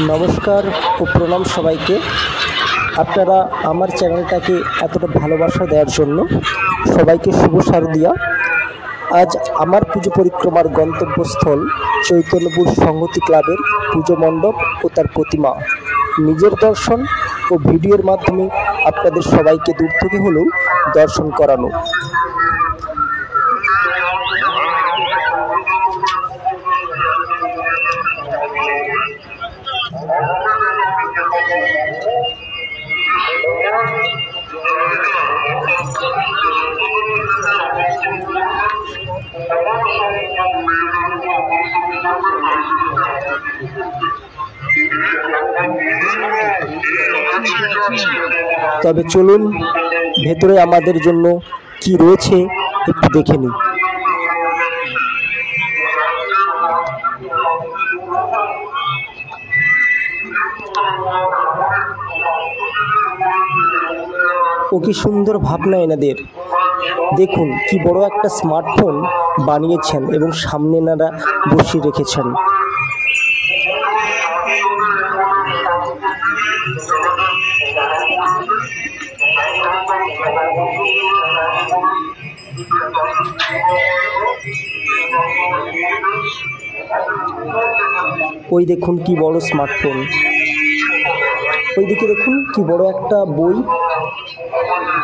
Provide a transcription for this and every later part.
নমস্কার ও প্রণাম সবাইকে। আপনারা আমার চ্যানেলটাকে এতটা ভালোবাসা দেওয়ার জন্য সবাইকে শুভ শারদিয়া। আজ আমার পুজো পরিক্রমার গন্তব্যস্থল চৈতন্যপুর সংহতি ক্লাবের পুজো মণ্ডপ ও তার প্রতিমা নিজের দর্শন ও ভিডিওর মাধ্যমে আপনাদের সবাইকে দূর থেকে হলেও দর্শন করানো। তবে চলুন ভেতরে আমাদের জন্য কি রয়েছে একটু দেখে নিই। ও কি সুন্দর ভাবনা এনাদের। দেখুন কি বড় একটা স্মার্টফোন বানিয়েছেন এবং সামনে এনারা বসিয়ে রেখেছেন। ওই দেখুন কি বড় স্মার্টফোন, ওইদিকে দেখুন কি বড় একটা বই,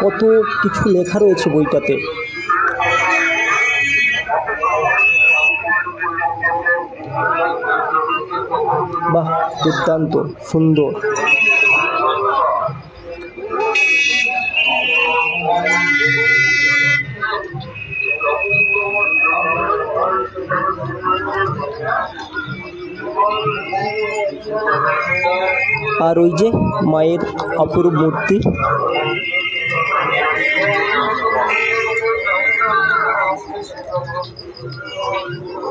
কত কিছু লেখা রয়েছে বইটাতে। বাহ, দুর্দান্ত সুন্দর। আর ওই যে মায়ের অপরূপ মূর্তি।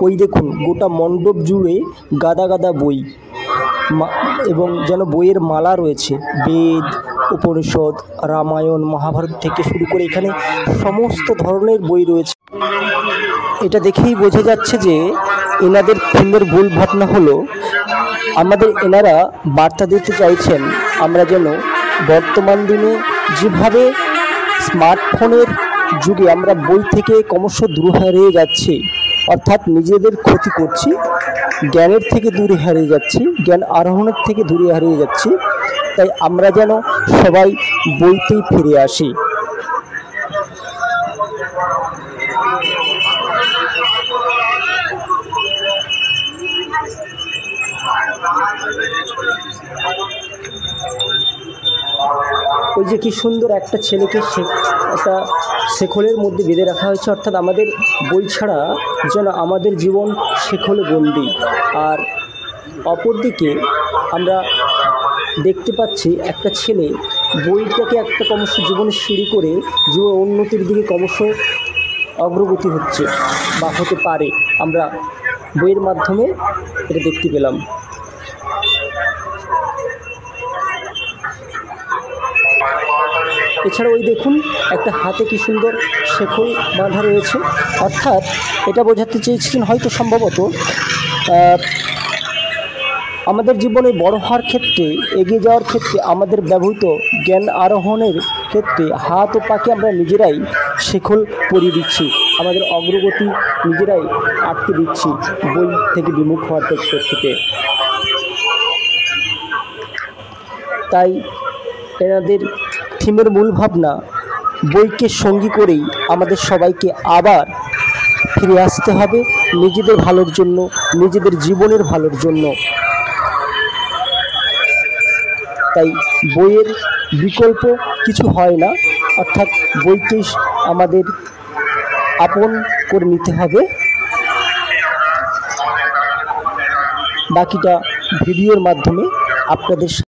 ওই দেখুন গোটা মণ্ডপ জুড়ে গাদা গাদা বই এবং যেন বইয়ের মালা রয়েছে। বেদ, উপনিষদ, রামায়ণ, মহাভারত থেকে শুরু করে এখানে সমস্ত ধরনের বই রয়েছে। এটা দেখেই বোঝা যাচ্ছে যে এনাদের থিমের ভুল ভাবনা হলো এনারা বার্তা দিতে চাইছেন আমরা যেন বর্তমান দিনে যেভাবে স্মার্টফোনের যুগে আমরা বই থেকে ক্রমশ দূরে হারিয়ে যাচ্ছি, অর্থাৎ নিজেদের ক্ষতি করছি, জ্ঞানের থেকে দূরে হারিয়ে যাচ্ছি, জ্ঞান আরোহণের থেকে দূরে হারিয়ে যাচ্ছি, তাই আমরা যেন সবাই বইতেই ফিরে আসি। ওই যে কি সুন্দর একটা ছেলেকে একটা শেকলের মধ্যে বেঁধে রাখা হয়েছে, অর্থাৎ আমাদের বই ছাড়া যেন আমাদের জীবন শেকলে বন্দি। আর অপরদিকে আমরা দেখতে পাচ্ছি একটা ছেলে বইটাকে একটা ক্রমশ জীবনে সিঁড়ি করে জীবন উন্নতির দিকে ক্রমশ অগ্রগতি হচ্ছে বা হতে পারে, আমরা বইয়ের মাধ্যমে এটা দেখতে পেলাম। এছাড়া ওই দেখুন একটা হাতে কি সুন্দর শেকল বাঁধা রয়েছে, অর্থাৎ এটা বোঝাতে চেয়েছিলেন হয়তো সম্ভবত আমাদের জীবনে বড় হওয়ার ক্ষেত্রে, এগিয়ে যাওয়ার ক্ষেত্রে, আমাদের ব্যবহৃত জ্ঞান আরোহণের ক্ষেত্রে হাত ও পাকে আমরা নিজেরাই শেকল পরিয়ে দিচ্ছি, আমাদের অগ্রগতি নিজেরাই আটকে দিচ্ছি বই থেকে বিমুখ হওয়ার থেকে। তাই এনাদের থিমের মূল ভাবনা বইকে সঙ্গী করেই আমাদের সবাইকে আবার ফিরে আসতে হবে নিজেদের ভালোর জন্য, নিজেদের জীবনের ভালোর জন্য। তাই বইয়ের বিকল্প কিছু হয় না, অর্থাৎ বইকেই আমাদের আপন করে নিতে হবে। বাকিটা ভিডিওর মাধ্যমে আপনাদের